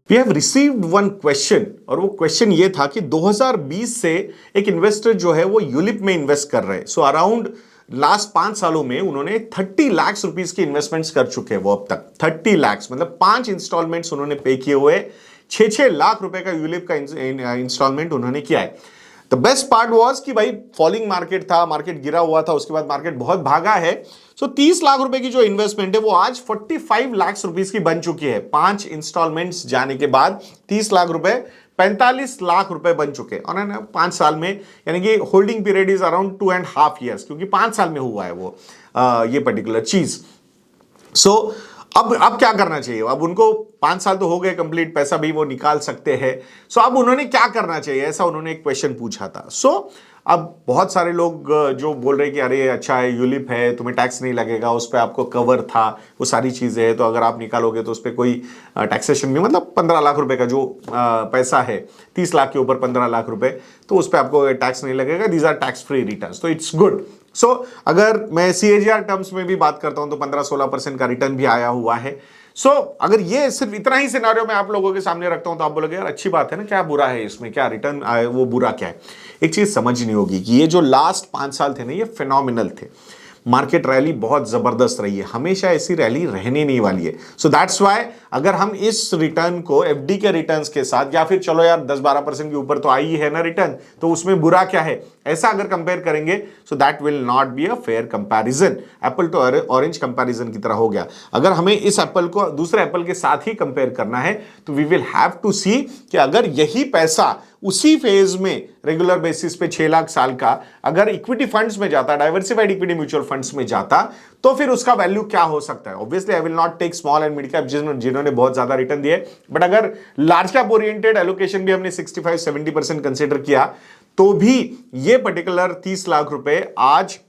We have received one question, और वो question ये था कि 2020 से एक इन्वेस्टर जो है वो यूलिप में इन्वेस्ट कर रहे हैं। सो अराउंड लास्ट 5 सालों में उन्होंने 30 लाख रुपीस की इन्वेस्टमेंट्स कर चुके हैं वो अब तक। 30 लाख मतलब 5 इंस्टॉलमेंट्स उन्होंने पे किए हुए, 6-6 लाख रुपए का यूलिप का इंस्टॉलमेंट उन्होंने किया है। द बेस्ट पार्ट वॉज कि भाई फॉलिंग मार्केट था, मार्केट गिरा हुआ था, उसके बाद मार्केट बहुत भागा है। सो 30 लाख रुपए की जो इन्वेस्टमेंट है वो आज 45 लाख रुपीस की बन चुकी है। 5 इंस्टॉलमेंट्स जाने के बाद 30 लाख रुपए 45 लाख रुपए बन चुके हैं और 5 साल में, यानी कि holding period is around 2.5 years, क्योंकि 5 साल में हुआ है वो ये पर्टिकुलर चीज। सो अब क्या करना चाहिए? अब उनको 5 साल तो हो गए कंप्लीट, पैसा भी वो निकाल सकते हैं। सो अब उन्होंने क्या करना चाहिए, ऐसा उन्होंने एक क्वेश्चन पूछा था। सो अब बहुत सारे लोग जो बोल रहे हैं कि अरे अच्छा है, यूलिप है, तुम्हें टैक्स नहीं लगेगा, उस पर आपको कवर था, वो सारी चीजें हैं, तो अगर आप निकालोगे तो उस पर कोई टैक्सेशन भी, मतलब 15 लाख रुपए का जो पैसा है, 30 लाख के ऊपर 15 लाख रुपए, तो उस पर आपको टैक्स नहीं लगेगा। These are tax free returns, तो इट्स गुड। सो अगर मैं CAGR टर्म्स में भी बात करता हूं तो 15-16% का रिटर्न भी आया हुआ है। सो अगर ये सिर्फ इतना ही सिनारियो मैं आप लोगों के सामने रखता हूं तो आप बोलोगे यार अच्छी बात है ना, क्या बुरा है इसमें, क्या रिटर्न आए वो बुरा क्या है? एक चीज समझनी होगी कि ये जो लास्ट 5 साल थे ना, ये फिनोमिनल थे। मार्केट रैली बहुत जबरदस्त रही है, हमेशा ऐसी रैली रहने नहीं वाली है। सो दैट्स व्हाई अगर हम इस रिटर्न को FD के रिटर्न्स के साथ, या फिर चलो यार 10-12% के ऊपर तो आई है ना रिटर्न, तो उसमें बुरा क्या है, ऐसा अगर कंपेयर करेंगे, so that will not be a fair comparison. Apple to orange comparison की तरह हो गया। अगर हमें इस एप्पल को दूसरे एप्पल के साथ ही कंपेयर करना है तो वी विल हैव टू सी कि अगर यही पैसा उसी फेज में रेगुलर बेसिस पे 6 लाख साल का अगर इक्विटी फंड्स में जाता, डाइवर्सिफाइड इक्विटी म्यूचुअल फंड्स में जाता, तो फिर उसका वैल्यू क्या हो सकता है? Obviously I will not take small and mid cap जिन्होंने बहुत ज्यादा रिटर्न दिए, बट अगर लार्ज कैप ओरिएंटेड एलोकेशन भी हमने 65-70% कंसिडर किया तो भी ये पर्टिकुलर 30 लाख रुपए आज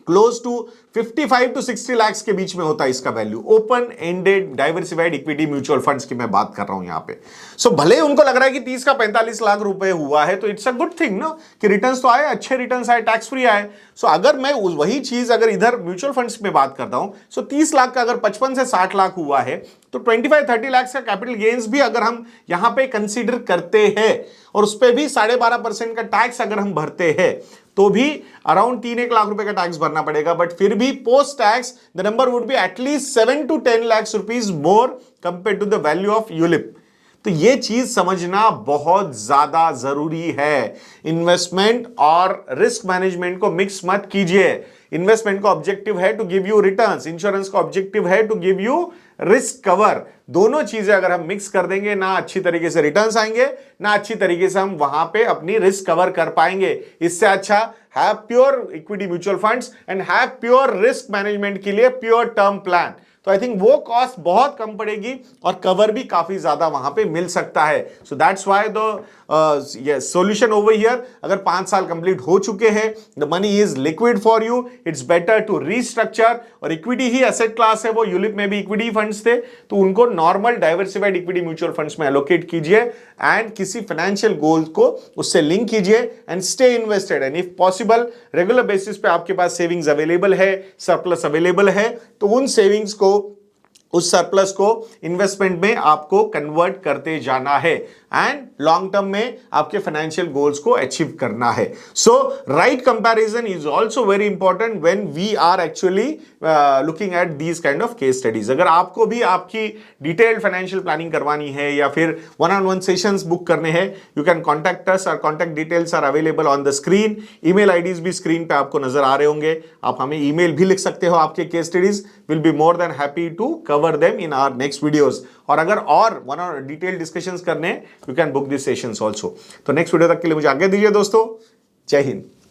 क्लोज टू 55 to 60 लाख के बीच में होता है इसका value. Open ended diversified equity mutual funds की मैं बात कर रहा हूं यहां पे। सो भले उनको लग रहा है कि 30 का 45 लाख रुपए हुआ है तो इट्स अ गुड थिंग ना, कि रिटर्न्स तो आए, अच्छे रिटर्न्स आए, टैक्स फ्री आए। सो अगर मैं वही चीज अगर इधर म्यूचुअल फंड्स में बात करता हूं, सो 30 लाख का अगर 55 से 60 लाख हुआ है तो 25-30 लाख का कैपिटल गेन्स भी अगर हम यहां पे कंसीडर करते हैं और उस पर भी 12.5% का टैक्स अगर हम भरते हैं तो भी अराउंड 3-1 लाख रुपए का टैक्स भरना पड़ेगा। बट फिर भी post tax the number would be at least 7 to 10 lakh rupees more compare to the value of ULIP. तो ये चीज समझना बहुत ज्यादा जरूरी है। इन्वेस्टमेंट और रिस्क मैनेजमेंट को मिक्स मत कीजिए। इन्वेस्टमेंट का ऑब्जेक्टिव है to give you returns, insurance का ऑब्जेक्टिव है to give you risk cover. दोनों चीजें अगर हम मिक्स कर देंगे, ना अच्छी तरीके से रिटर्न्स आएंगे, ना अच्छी तरीके से हम वहां पे अपनी रिस्क कवर कर पाएंगे। इससे अच्छा have pure equity mutual funds and have pure risk management के लिए प्योर टर्म प्लान। तो आई थिंक वो कॉस्ट बहुत कम पड़ेगी और कवर भी काफी ज्यादा वहां पे मिल सकता है। So that's why the solution over here, अगर 5 साल कंप्लीट हो चुके हैं, the money is liquid for you, it's better to restructure. और इक्विटी ही एसेट क्लास है, वो यूलिप में भी इक्विटी फंड्स थे, तो उनको normal diversified equity mutual funds में एलोकेट कीजिए एंड किसी फाइनेंशियल गोल को उससे लिंक कीजिए and stay invested. And if possible regular basis पे आपके पास सेविंग्स अवेलेबल है, सरप्लस अवेलेबल है, तो उन सेविंग्स को, उस सरप्लस को इन्वेस्टमेंट में आपको कन्वर्ट करते जाना है एंड लॉन्ग टर्म में आपके फाइनेंशियल गोल्स को अचीव करना है। So right comparison is also very important when we are actually looking at these kind of case studies. अगर आपको भी आपकी डिटेल्ड फाइनेंशियल प्लानिंग करवानी है या फिर 1-on-1 सेशंस बुक करने हैं, यू कैन कॉन्टैक्ट अस। और contact details are available on the screen. Email IDs भी स्क्रीन पे आपको नजर आ रहे होंगे, आप हमें ईमेल भी लिख सकते हो आपके case studies. Will be more than happy to cover them in our next videos. और अगर और वन और डिटेल डिस्कशंस करने, you can book this sessions also. तो नेक्स्ट वीडियो तक के लिए मुझे आज्ञा दीजिए दोस्तों। जय हिंद।